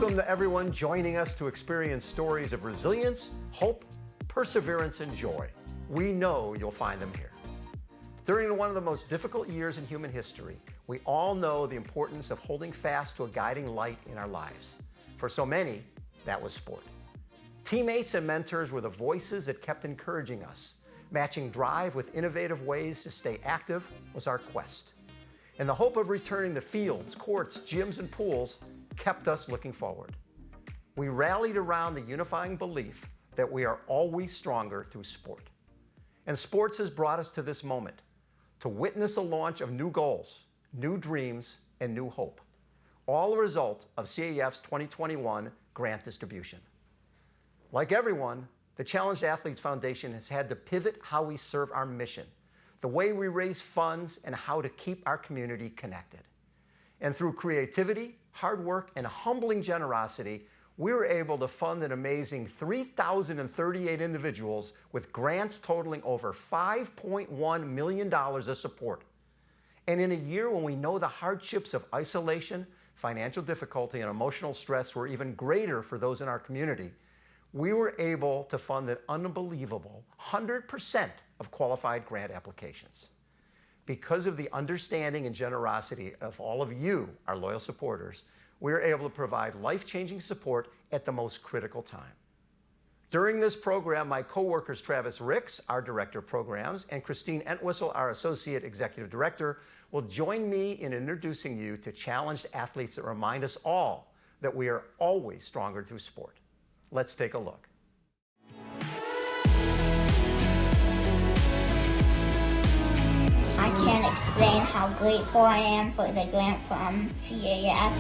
Welcome to everyone joining us to experience stories of resilience, hope, perseverance, and joy. We know you'll find them here. During one of the most difficult years in human history, we all know the importance of holding fast to a guiding light in our lives. For so many, that was sport. Teammates and mentors were the voices that kept encouraging us. Matching drive with innovative ways to stay active was our quest. And the hope of returning to fields, courts, gyms, and pools kept us looking forward. We rallied around the unifying belief that we are always stronger through sport. And sports has brought us to this moment, to witness the launch of new goals, new dreams, and new hope, all a result of CAF's 2021 grant distribution. Like everyone, the Challenged Athletes Foundation has had to pivot how we serve our mission, the way we raise funds, and how to keep our community connected. And through creativity, hard work, and humbling generosity, we were able to fund an amazing 3,038 individuals with grants totaling over $5.1 million of support. And in a year when we know the hardships of isolation, financial difficulty, and emotional stress were even greater for those in our community, we were able to fund an unbelievable 100% of qualified grant applications. Because of the understanding and generosity of all of you, our loyal supporters, we are able to provide life-changing support at the most critical time. During this program, my co-workers Travis Ricks, our Director of Programs, and Christine Entwistle, our Associate Executive Director, will join me in introducing you to challenged athletes that remind us all that we are always stronger through sport. Let's take a look. I can't explain how grateful I am for the grant from CAF.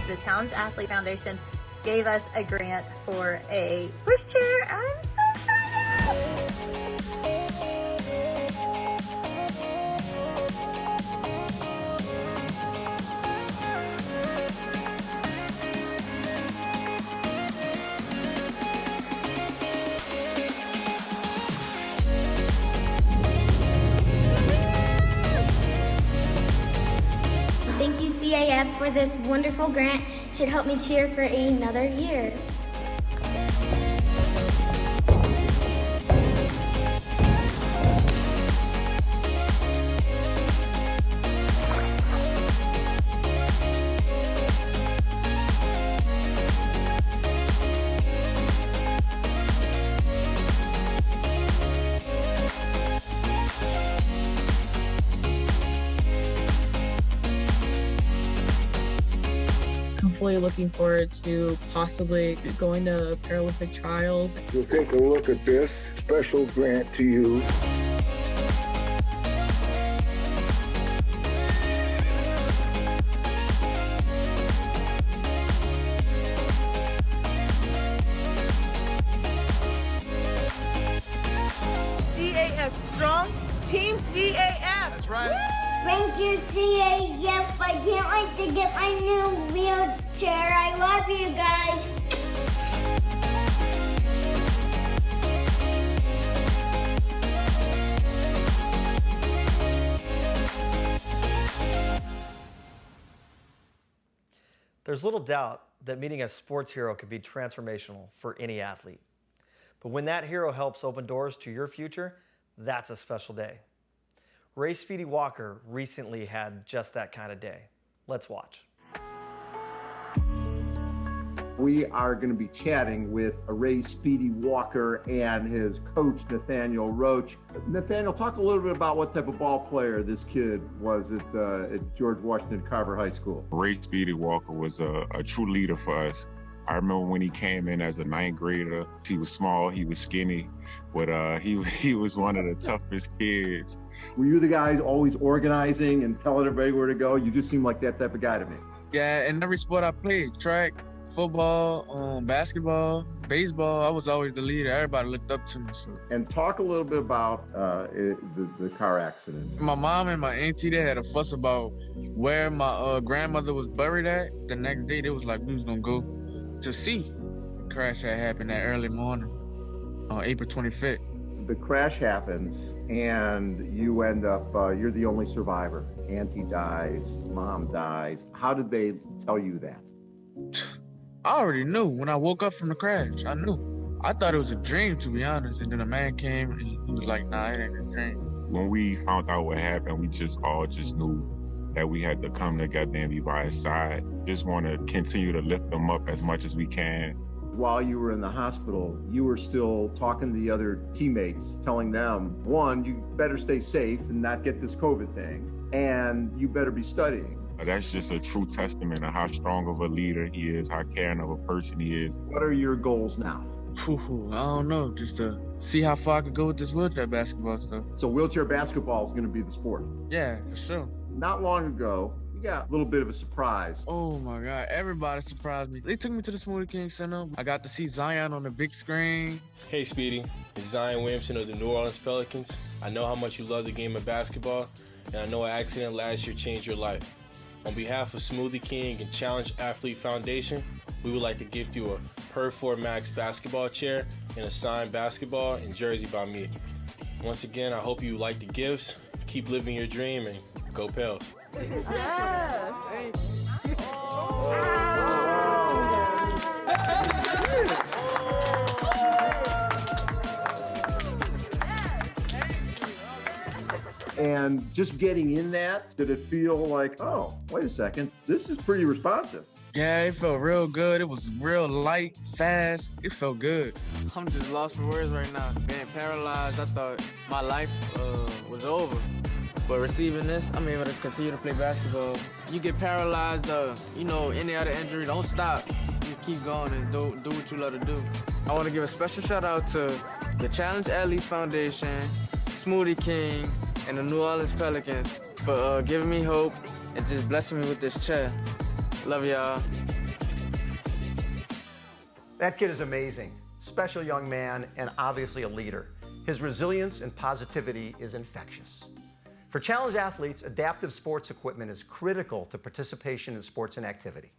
The Challenged Athlete Foundation gave us a grant for a pushchair. I'm so excited! Thank you, CAF, for this wonderful grant. Should help me cheer for another year. Fully looking forward to possibly going to Paralympic trials. We'll take a look at this special grant to you. CAF strong, Team CAF. That's right. Thank you, CAF. I can't wait to get my new wheelchair. I love you guys. There's little doubt that meeting a sports hero could be transformational for any athlete. But when that hero helps open doors to your future, that's a special day. Speedy Walker recently had just that kind of day. Let's watch. We are going to be chatting with Speedy Walker and his coach, Nathaniel Roach. Nathaniel, talk a little bit about what type of ball player this kid was at George Washington Carver High School. Speedy Walker was a true leader for us. I remember when he came in as a 9th grader, he was small, he was skinny, but he was one of the toughest kids. Were you the guys always organizing and telling everybody where to go? You just seem like that type of guy to me. Yeah, in every sport I played, track, football, basketball, baseball, I was always the leader. Everybody looked up to me. So. And talk a little bit about the car accident. My mom and my auntie, they had a fuss about where my grandmother was buried at. The next day, they was like, we was going to go to see the crash that happened that early morning. on April 25th. The crash happens and you end up, you're the only survivor. Auntie dies, mom dies. How did they tell you that? I already knew when I woke up from the crash. I knew. I thought it was a dream, to be honest. And then a man came and he was like, nah, it ain't a dream. When we found out what happened, we all knew that we had to come together and be by his side. Just want to continue to lift him up as much as we can. While you were in the hospital, you were still talking to the other teammates, telling them, one, you better stay safe and not get this COVID thing, and you better be studying. That's just a true testament of how strong of a leader he is, how caring of a person he is. What are your goals now? I don't know, just to see how far I could go with this wheelchair basketball stuff. So wheelchair basketball is going to be the sport? Yeah, for sure. Not long ago, you got a little bit of a surprise. Oh my God, everybody surprised me. They took me to the Smoothie King Center. I got to see Zion on the big screen. Hey Speedy, it's Zion Williamson of the New Orleans Pelicans. I know how much you love the game of basketball, and I know an accident last year changed your life. On behalf of Smoothie King and Challenge Athlete Foundation, we would like to gift you a Per4 Max basketball chair and a signed basketball and jersey by me. Once again, I hope you like the gifts, keep living your dream, and go Pels. And just getting in that, did it feel like, oh, wait a second, this is pretty responsive? Yeah, it felt real good. It was real light, fast. It felt good. I'm just lost for words right now. Being paralyzed, I thought my life was over. But receiving this, I'm able to continue to play basketball. You get paralyzed, any other injury, don't stop. Just keep going and do what you love to do. I want to give a special shout out to the Challenge Athletes Foundation, Smoothie King, and the New Orleans Pelicans for giving me hope and just blessing me with this chair. Love y'all. That kid is amazing. Special young man and obviously a leader. His resilience and positivity is infectious. For Challenge athletes, adaptive sports equipment is critical to participation in sports and activity.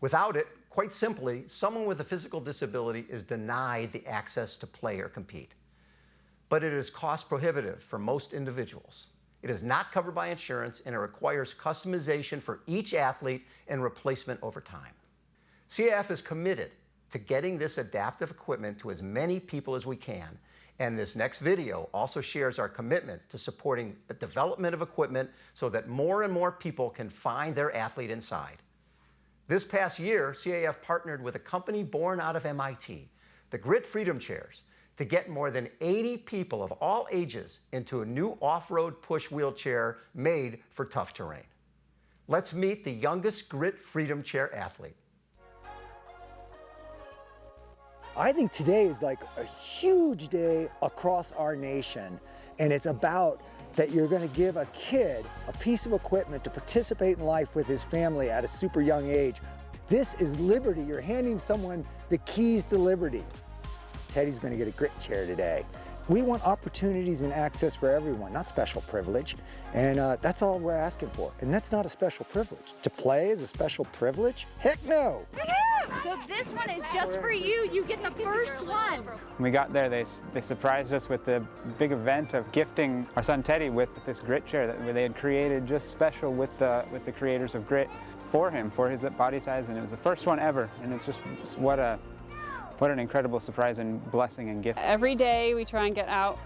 Without it, quite simply, someone with a physical disability is denied the access to play or compete. But it is cost prohibitive for most individuals. It is not covered by insurance, and it requires customization for each athlete and replacement over time. CAF is committed to getting this adaptive equipment to as many people as we can, and this next video also shares our commitment to supporting the development of equipment so that more and more people can find their athlete inside. This past year, CAF partnered with a company born out of MIT, the Grit Freedom Chairs, to get more than 80 people of all ages into a new off-road push wheelchair made for tough terrain. Let's meet the youngest Grit Freedom Chair athlete. I think today is like a huge day across our nation, and it's about that you're going to give a kid a piece of equipment to participate in life with his family at a super young age. This is liberty. You're handing someone the keys to liberty. Teddy's going to get a grit chair today. We want opportunities and access for everyone, not special privilege. And that's all we're asking for. And that's not a special privilege. To play is a special privilege? Heck no! So this one is just for you. You get the first one. When we got there, they surprised us with the big event of gifting our son Teddy with this grit chair that they had created just special with the creators of Grit for him, for his body size. And it was the first one ever. And it's just what an incredible surprise and blessing and gift. Every day we try and get out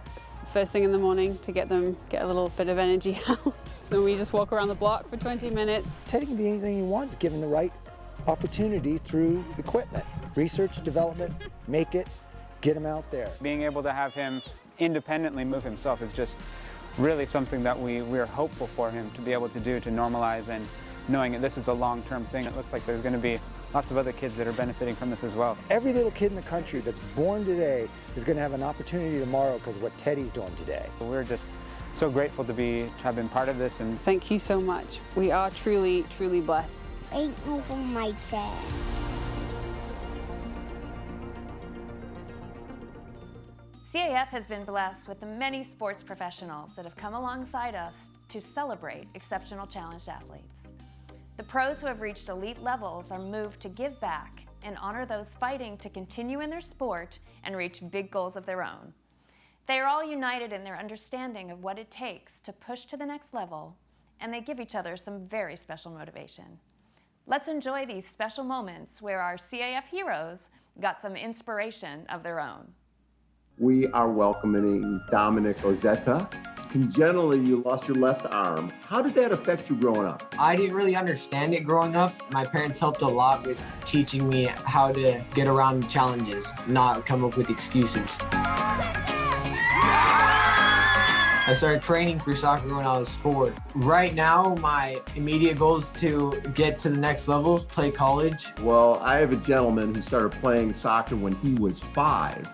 first thing in the morning to get a little bit of energy out. So we just walk around the block for 20 minutes. Teddy can be anything he wants given the right opportunity through equipment. Research, development, make it, get him out there. Being able to have him independently move himself is just really something that we're hopeful for him to be able to do, to normalize, and knowing that this is a long-term thing. It looks like there's going to be lots of other kids that are benefiting from this as well. Every little kid in the country that's born today is going to have an opportunity tomorrow because of what Teddy's doing today. We're just so grateful to have been part of this. And thank you so much. We are truly, truly blessed. Ain't over my chair. CAF has been blessed with the many sports professionals that have come alongside us to celebrate exceptional challenged athletes. The pros who have reached elite levels are moved to give back and honor those fighting to continue in their sport and reach big goals of their own. They are all united in their understanding of what it takes to push to the next level, and they give each other some very special motivation. Let's enjoy these special moments where our CAF heroes got some inspiration of their own. We are welcoming Dominic Ozetta. Congenitally, you lost your left arm. How did that affect you growing up? I didn't really understand it growing up. My parents helped a lot with teaching me how to get around challenges, not come up with excuses. I started training for soccer when I was 4. Right now, my immediate goal is to get to the next level, play college. Well, I have a gentleman who started playing soccer when he was 5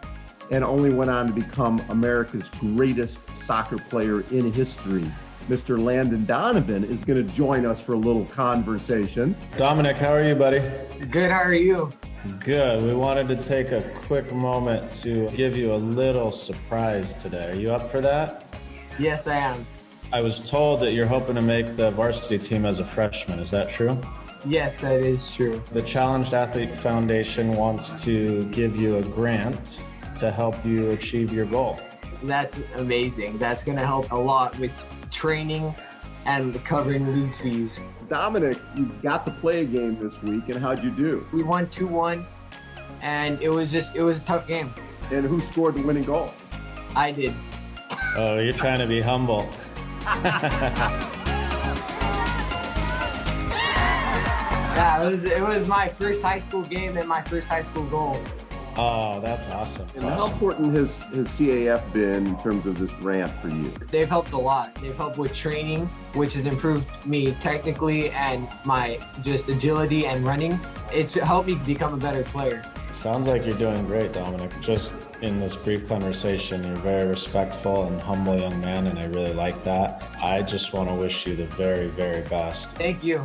and only went on to become America's greatest soccer player in history. Mr. Landon Donavan is going to join us for a little conversation. Dominic, how are you, buddy? Good, how are you? Good. We wanted to take a quick moment to give you a little surprise today. Are you up for that? Yes, I am. I was told that you're hoping to make the varsity team as a freshman. Is that true? Yes, that is true. The Challenged Athlete Foundation wants to give you a grant to help you achieve your goal. That's amazing. That's going to help a lot with training and covering league fees. Dominic, you got to play a game this week, and how'd you do? We won 2-1, and it was a tough game. And who scored the winning goal? I did. Oh, you're trying to be humble. Yeah, it was my first high school game and my first high school goal. Oh, that's awesome. And how important has CAF been in terms of this grant for you? They've helped a lot. They've helped with training, which has improved me technically and my just agility and running. It's helped me become a better player. Sounds like you're doing great, Dominic. Just in this brief conversation, you're a very respectful and humble young man, and I really like that. I just want to wish you the very, very best. Thank you.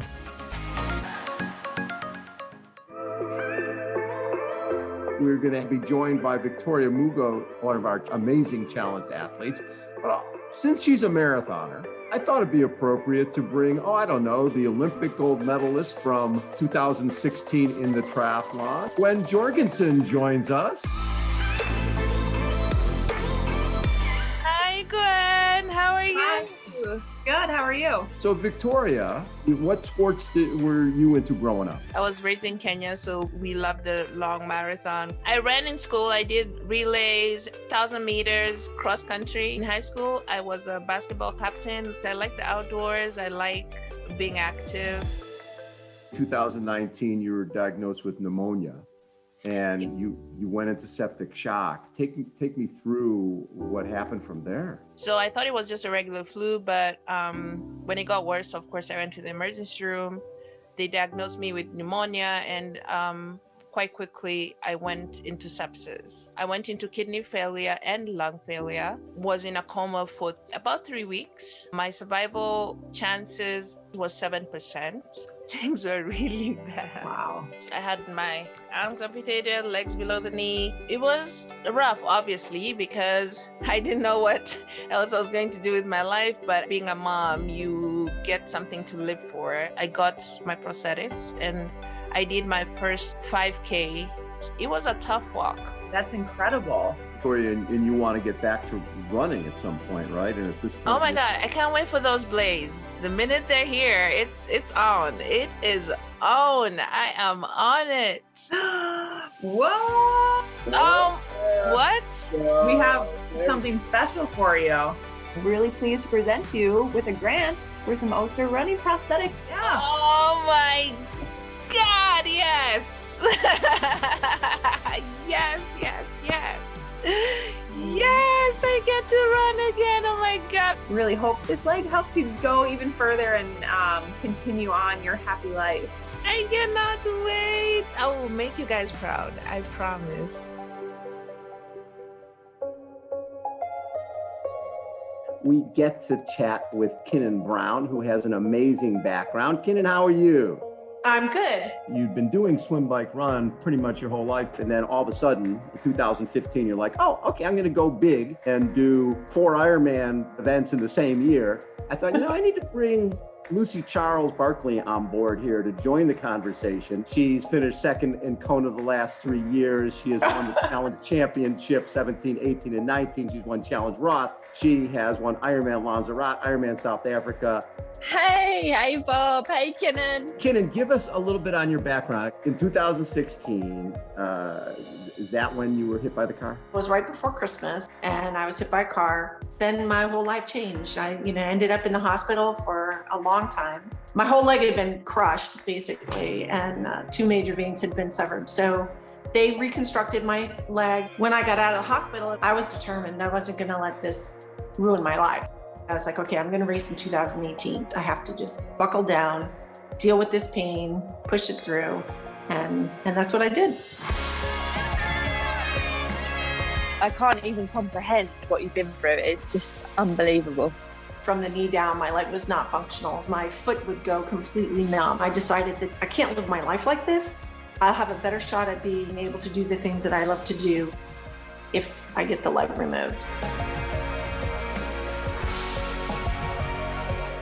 We're going to be joined by Victoria Mugo, one of our amazing challenged athletes. But since she's a marathoner, I thought it'd be appropriate to bring, the Olympic gold medalist from 2016 in the triathlon. Gwen Jorgensen joins us. Hi, Gwen. How are you? Hi. Good. How are you? So, Victoria, what sports were you into growing up? I was raised in Kenya, so we love the long marathon. I ran in school. I did relays, 1,000 meters, cross country. In high school, I was a basketball captain. I like the outdoors. I like being active. 2019, you were diagnosed with pneumonia, and you went into septic shock. Take me through what happened from there. So I thought it was just a regular flu, but when it got worse, of course, I went to the emergency room. They diagnosed me with pneumonia, and quite quickly, I went into sepsis. I went into kidney failure and lung failure, was in a coma for about 3 weeks. My survival chances was 7%. Things were really bad. Wow. I had my arms amputated, legs below the knee. It was rough, obviously, because I didn't know what else I was going to do with my life. But being a mom, you get something to live for. I got my prosthetics and I did my first 5K. It was a tough walk. That's incredible. Victoria, and you want to get back to running at some point, right? And at this point, oh my God, I can't wait for those blades. The minute they're here, it's on. It is on. I am on it. Whoa! What? We have something special for you. I'm really pleased to present you with a grant for some Oster running prosthetics. Yeah. Oh my God, yes. Yes. Yes, I get to run again. Oh my God. Really hope this leg helps you go even further and continue on your happy life. I cannot wait. I will make you guys proud. I promise. we get to chat with Kinnan Brown, who has an amazing background. Kinnan, how are you? I'm good. You've been doing swim, bike, run pretty much your whole life. And then all of a sudden, in 2015, you're like, oh, okay, I'm going to go big and do 4 Ironman events in the same year. I thought, I need to bring Lucy Charles Barkley on board here to join the conversation. She's finished second in Kona the last 3 years. She has won the Challenge Championship 17, 18, and 19. She's won Challenge Roth. She has won Ironman Lanzarote, Ironman South Africa. Hey Bob, hey Kinnan. Kinnan, give us a little bit on your background. In 2016, is that when you were hit by the car? It was right before Christmas, and I was hit by a car. Then my whole life changed. I, ended up in the hospital for a long time. My whole leg had been crushed, basically, and 2 major veins had been severed. So they reconstructed my leg. When I got out of the hospital, I was determined I wasn't going to let this ruin my life. I was like, okay, I'm going to race in 2018. I have to just buckle down, deal with this pain, push it through, and that's what I did. I can't even comprehend what you've been through. It's just unbelievable. From the knee down, my leg was not functional. My foot would go completely numb. I decided that I can't live my life like this. I'll have a better shot at being able to do the things that I love to do if I get the leg removed.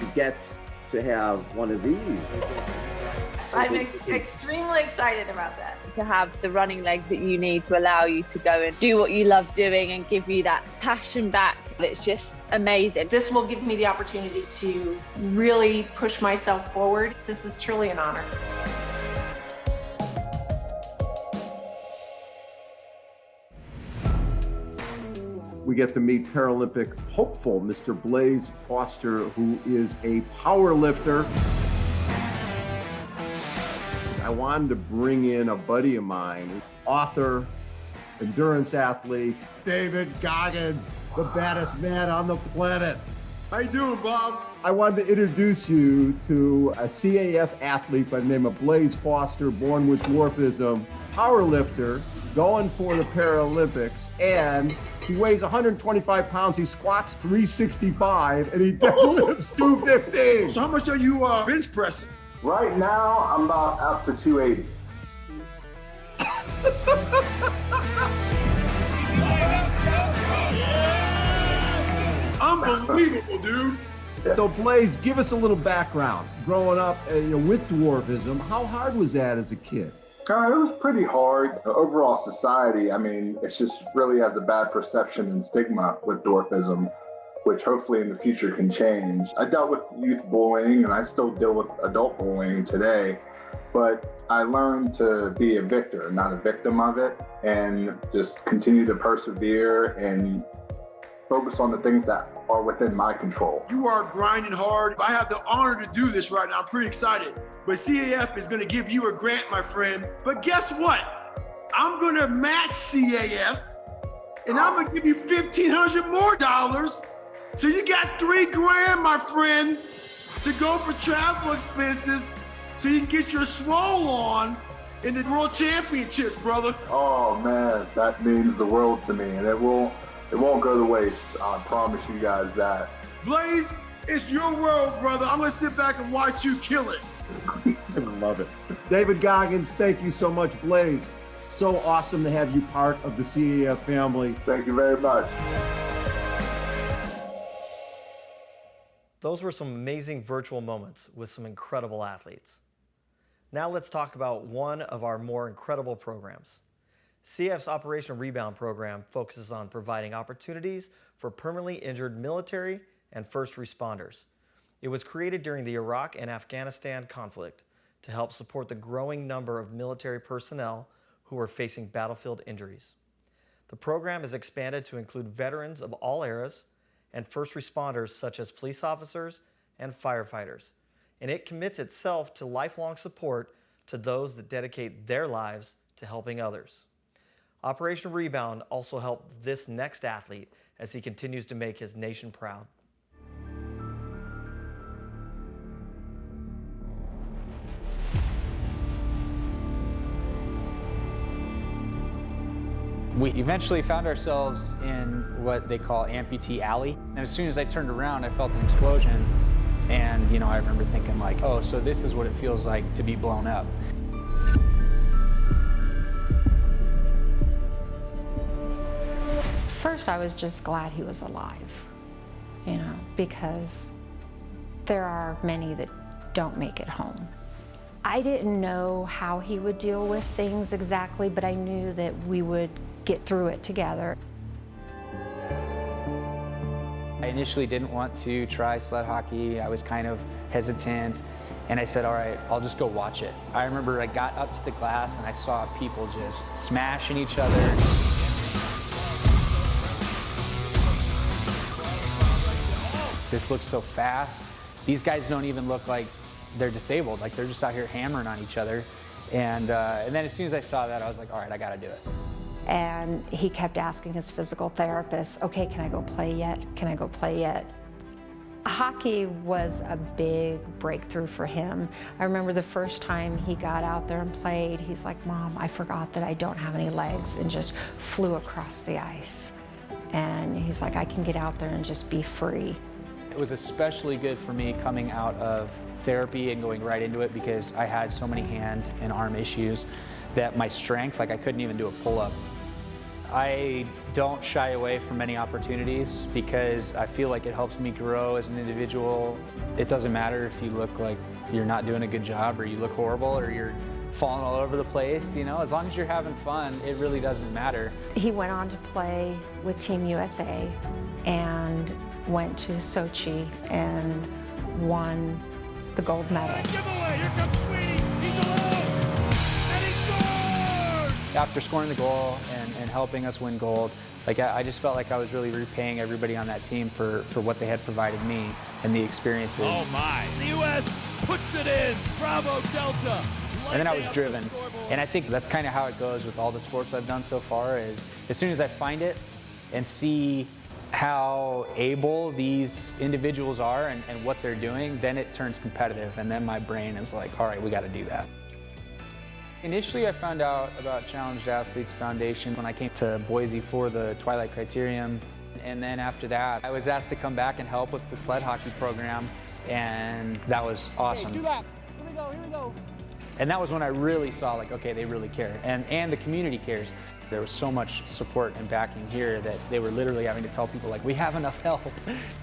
You get to have one of these. I'm extremely excited about that. To have the running leg that you need to allow you to go and do what you love doing and give you that passion back. It's just amazing. This will give me the opportunity to really push myself forward. This is truly an honor. We get to meet Paralympic hopeful Mr. Blaze Foster, who is a power lifter. I wanted to bring in a buddy of mine, author, endurance athlete, David Goggins, the baddest man on the planet. How you doing, Bob? I wanted to introduce you to a CAF athlete by the name of Blaze Foster, born with dwarfism, power lifter, going for the Paralympics, and he weighs 125 pounds, he squats 365, and he deadlifts 215. So how much are you bench pressing? Right now, I'm about up to 280. Unbelievable, dude. So Blaze, give us a little background. Growing up with dwarfism, how hard was that as a kid? It was pretty hard. The overall society, it's just really has a bad perception and stigma with dwarfism, which hopefully in the future can change. I dealt with youth bullying and I still deal with adult bullying today, but I learned to be a victor, not a victim of it, and just continue to persevere and focus on the things that are within my control. You are grinding hard. I have the honor to do this right now. I'm pretty excited. But CAF is gonna give you a grant, my friend. But guess what? I'm gonna match CAF and I'm gonna give you $1,500 more. So you got $3 grand, my friend, to go for travel expenses so you can get your swole on in the World Championships, brother. Oh man, that means the world to me, and it won't go to waste. I promise you guys that. Blaze, it's your world, brother. I'm gonna sit back and watch you kill it. I love it. David Goggins, thank you so much. Blaze, so awesome to have you part of the CAF family. Thank you very much. Those were some amazing virtual moments with some incredible athletes. Now let's talk about one of our more incredible programs. CAF's Operation Rebound program focuses on providing opportunities for permanently injured military and first responders. It was created during the Iraq and Afghanistan conflict to help support the growing number of military personnel who are facing battlefield injuries. The program is expanded to include veterans of all eras and first responders such as police officers and firefighters, and it commits itself to lifelong support to those that dedicate their lives to helping others. Operation Rebound also helped this next athlete as he continues to make his nation proud. We eventually found ourselves in what they call Amputee Alley. And as soon as I turned around, I felt an explosion. And, you know, I remember thinking like, oh, so this is what it feels like to be blown up. First, I was just glad he was alive, you know, because there are many that don't make it home. I didn't know how he would deal with things exactly, but I knew that we would get through it together. I initially didn't want to try sled hockey. I was kind of hesitant, and I said, all right, I'll just go watch it. I remember I got up to the glass and I saw people just smashing each other. This looks so fast. These guys don't even look like they're disabled. Like, they're just out here hammering on each other. And then as soon as I saw that, I was like, all right, I gotta do it. And he kept asking his physical therapist, okay, can I go play yet? Can I go play yet? Hockey was a big breakthrough for him. I remember the first time he got out there and played, he's like, Mom, I forgot that I don't have any legs, and just flew across the ice. And he's like, I can get out there and just be free. It was especially good for me coming out of therapy and going right into it, because I had so many hand and arm issues that my strength, like I couldn't even do a pull-up. I don't shy away from many opportunities because I feel like it helps me grow as an individual. It doesn't matter if you look like you're not doing a good job, or you look horrible, or you're falling all over the place, you know, as long as you're having fun, it really doesn't matter. He went on to play with Team USA and went to Sochi and won the gold medal. Here comes Speedy. He's alone. And he scored! After scoring the goal and helping us win gold, like I just felt like I was really repaying everybody on that team for what they had provided me and the experiences. Oh my. The U.S. puts it in. Bravo, Delta. And then I was driven. And I think that's kind of how it goes with all the sports I've done so far, is as soon as I find it and see how able these individuals are and what they're doing, then it turns competitive, and then my brain is like, all right, we got to do that. Initially, I found out about Challenged Athletes Foundation when I came to Boise for the Twilight Criterium. And then after that, I was asked to come back and help with the sled hockey program, and that was awesome. Okay, 2 laps. Here we go, here we go. And that was when I really saw, like, okay, they really care, and the community cares. There was so much support and backing here that they were literally having to tell people, like, we have enough help.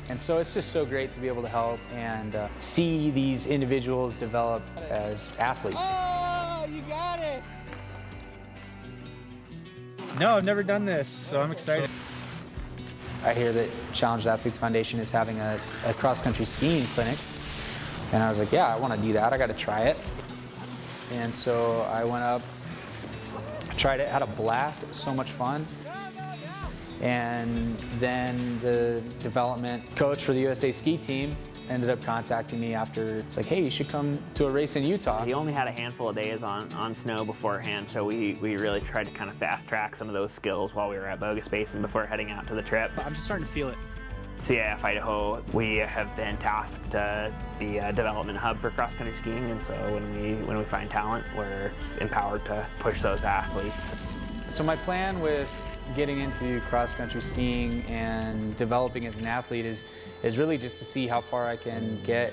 And so it's just so great to be able to help and see these individuals develop as athletes. Oh, you got it. No, I've never done this, so I'm excited. I hear that Challenged Athletes Foundation is having a cross-country skiing clinic. And I was like, yeah, I want to do that. I got to try it. And so I went up, tried it, had a blast. It was so much fun. And then the development coach for the USA ski team ended up contacting me after. It's like, hey, you should come to a race in Utah. He only had a handful of days on snow beforehand, so we really tried to kind of fast track some of those skills while we were at Bogus Basin before heading out to the trip. I'm just starting to feel it. CIF Idaho, we have been tasked the development hub for cross-country skiing, and so when we find talent, we're empowered to push those athletes. So my plan with getting into cross-country skiing and developing as an athlete is really just to see how far I can get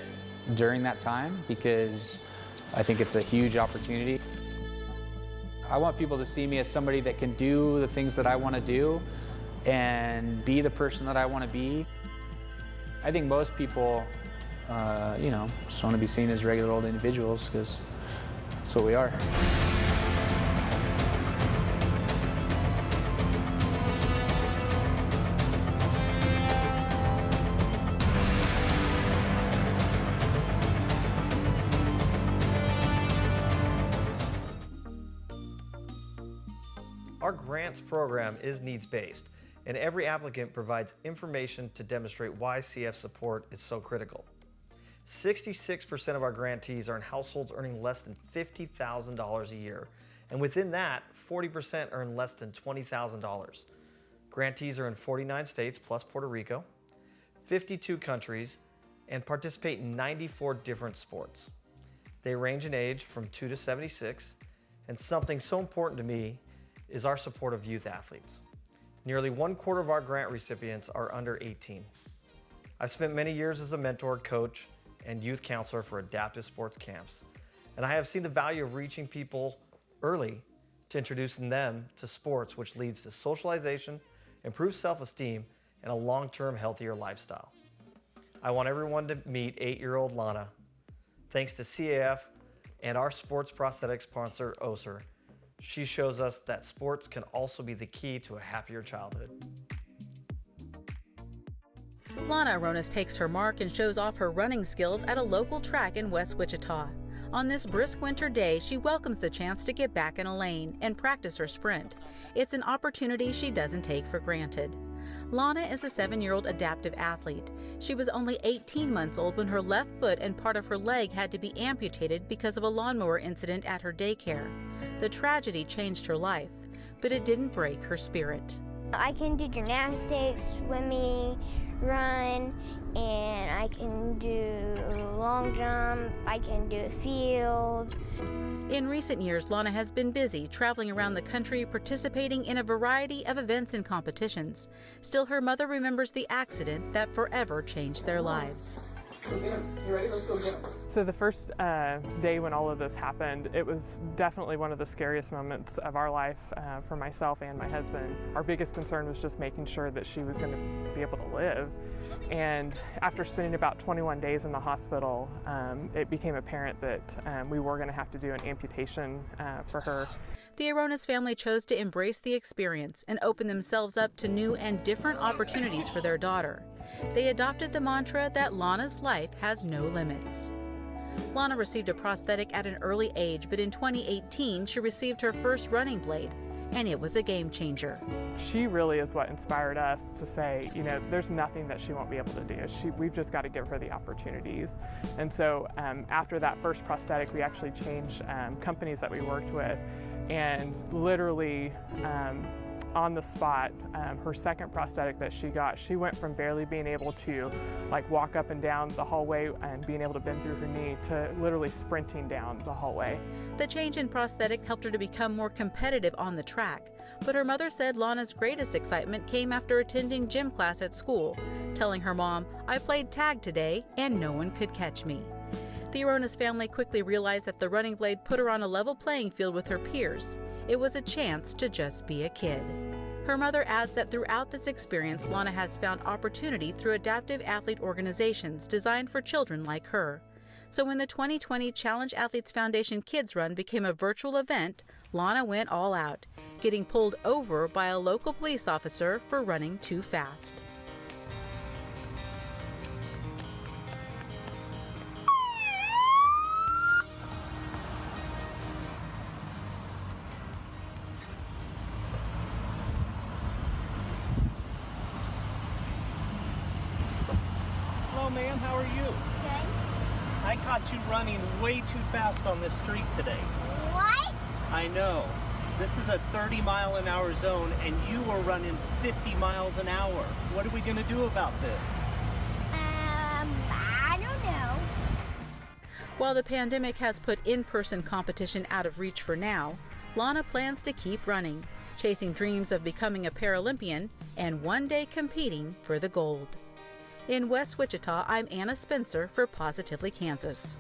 during that time, because I think it's a huge opportunity. I want people to see me as somebody that can do the things that I want to do and be the person that I want to be. I think most people, you know, just want to be seen as regular old individuals, because that's what we are. Our grants program is needs-based, and every applicant provides information to demonstrate why CF support is so critical. 66% of our grantees are in households earning less than $50,000 a year, and within that, 40% earn less than $20,000. Grantees are in 49 states plus Puerto Rico, 52 countries, and participate in 94 different sports. They range in age from 2 to 76, and something so important to me is our support of youth athletes. Nearly 1/4 of our grant recipients are under 18. I've spent many years as a mentor, coach, and youth counselor for adaptive sports camps. And I have seen the value of reaching people early to introducing them to sports, which leads to socialization, improved self-esteem, and a long-term healthier lifestyle. I want everyone to meet 8-year-old Lana. Thanks to CAF and our sports prosthetic sponsor, OSER, she shows us that sports can also be the key to a happier childhood. Lana Aronis takes her mark and shows off her running skills at a local track in West Wichita. On this brisk winter day, she welcomes the chance to get back in a lane and practice her sprint. It's an opportunity she doesn't take for granted. Lana is a 7-year-old adaptive athlete. She was only 18 months old when her left foot and part of her leg had to be amputated because of a lawnmower incident at her daycare. The tragedy changed her life, but it didn't break her spirit. I can do gymnastics, swimming, run, and I can do long jump, I can do field. In recent years, Lana has been busy traveling around the country participating in a variety of events and competitions. Still, her mother remembers the accident that forever changed their lives. So the first day when all of this happened, it was definitely one of the scariest moments of our life for myself and my husband. Our biggest concern was just making sure that she was going to be able to live. And after spending about 21 days in the hospital, it became apparent that we were going to have to do an amputation for her. The Aronis family chose to embrace the experience and open themselves up to new and different opportunities for their daughter. They adopted the mantra that Lana's life has no limits. Lana received a prosthetic at an early age, but in 2018 she received her first running blade, and it was a game changer. She really is what inspired us to say, you know, there's nothing that she won't be able to do. We've just got to give her the opportunities. And so after that first prosthetic, we actually changed companies that we worked with, and literally on the spot, her second prosthetic that she got, she went from barely being able to like walk up and down the hallway and being able to bend through her knee to literally sprinting down the hallway. The change in prosthetic helped her to become more competitive on the track, but her mother said Lana's greatest excitement came after attending gym class at school, telling her mom, "I played tag today and no one could catch me." The Aronis family quickly realized that the running blade put her on a level playing field with her peers. It was a chance to just be a kid. Her mother adds that throughout this experience, Lana has found opportunity through adaptive athlete organizations designed for children like her. So when the 2020 Challenge Athletes Foundation Kids Run became a virtual event, Lana went all out, getting pulled over by a local police officer for running too fast. Hello, ma'am. How are you? Good. I caught you running way too fast on this street today. What? I know. This is a 30-mile-an-hour zone, and you were running 50 miles an hour. What are we going to do about this? I don't know. While the pandemic has put in-person competition out of reach for now, Lana plans to keep running, chasing dreams of becoming a Paralympian and one day competing for the gold. In West Wichita, I'm Anna Spencer for Positively Kansas.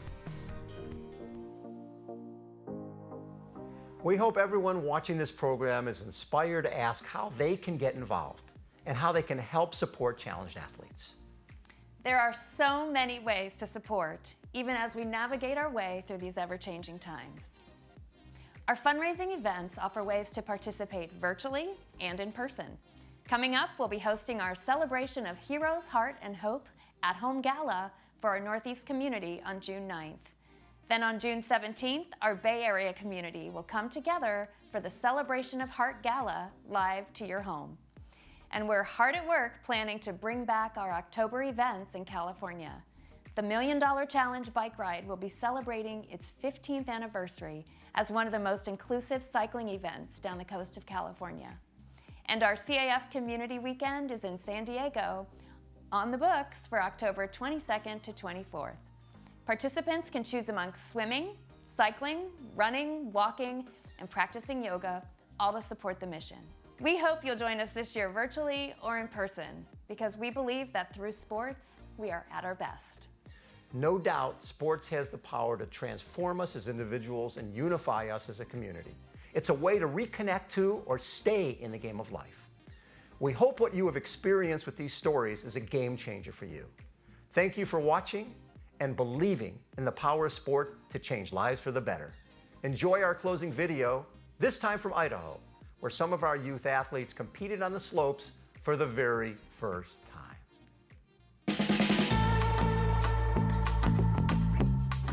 We hope everyone watching this program is inspired to ask how they can get involved and how they can help support challenged athletes. There are so many ways to support, even as we navigate our way through these ever-changing times. Our fundraising events offer ways to participate virtually and in person. Coming up, we'll be hosting our Celebration of Heroes, Heart, and Hope at-home gala for our Northeast community on June 9th. Then on June 17th, our Bay Area community will come together for the Celebration of Heart Gala live to your home. And we're hard at work planning to bring back our October events in California. The $1 Million Challenge Bike Ride will be celebrating its 15th anniversary as one of the most inclusive cycling events down the coast of California. And our CAF Community Weekend is in San Diego on the books for October 22nd to 24th. Participants can choose amongst swimming, cycling, running, walking, and practicing yoga, all to support the mission. We hope you'll join us this year virtually or in person, because we believe that through sports, we are at our best. No doubt, sports has the power to transform us as individuals and unify us as a community. It's a way to reconnect to or stay in the game of life. We hope what you have experienced with these stories is a game changer for you. Thank you for watching and believing in the power of sport to change lives for the better. Enjoy our closing video, this time from Idaho, where some of our youth athletes competed on the slopes for the very first time.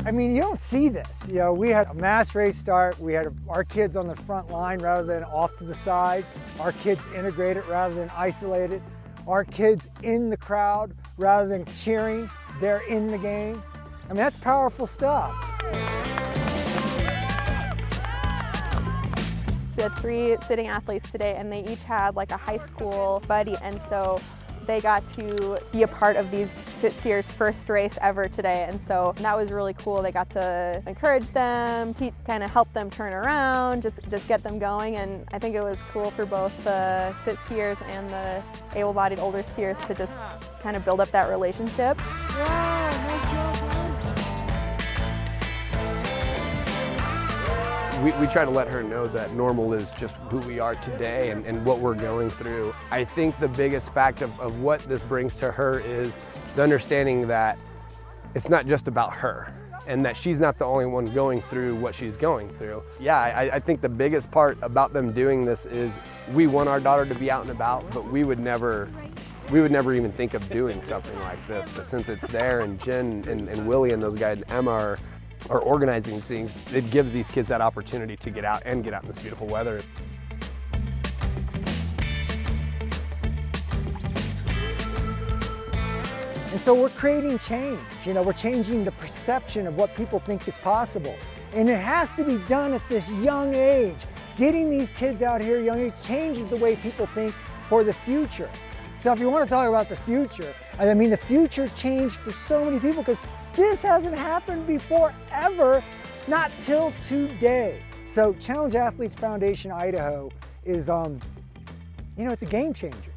I mean, you don't see this. You know, we had a mass race start. We had our kids on the front line rather than off to the side. Our kids integrated rather than isolated. Our kids in the crowd rather than cheering. They're in the game. I mean, that's powerful stuff. We had 3 sitting athletes today, and they each had like a high school buddy, and so they got to be a part of these sit skiers' first race ever today, and so that was really cool. They got to encourage them, kind of help them turn around, just get them going, and I think it was cool for both the sit skiers and the able-bodied older skiers to just kind of build up that relationship. We try to let her know that normal is just who we are today and what we're going through. I think the biggest fact of what this brings to her is the understanding that it's not just about her and that she's not the only one going through what she's going through. Yeah, I think the biggest part about them doing this is we want our daughter to be out and about, but we would never even think of doing something like this. But since it's there, and Jen and Willie and those guys and Emma are organizing things, it gives these kids that opportunity to get out in this beautiful weather. And so we're creating change. You know, we're changing the perception of what people think is possible. And it has to be done at this young age. Getting these kids out here young age changes the way people think for the future. So if you want to talk about the future, I mean, the future changed for so many people because this hasn't happened before ever, not till today. So Challenge Athletes Foundation Idaho is, you know, it's a game changer.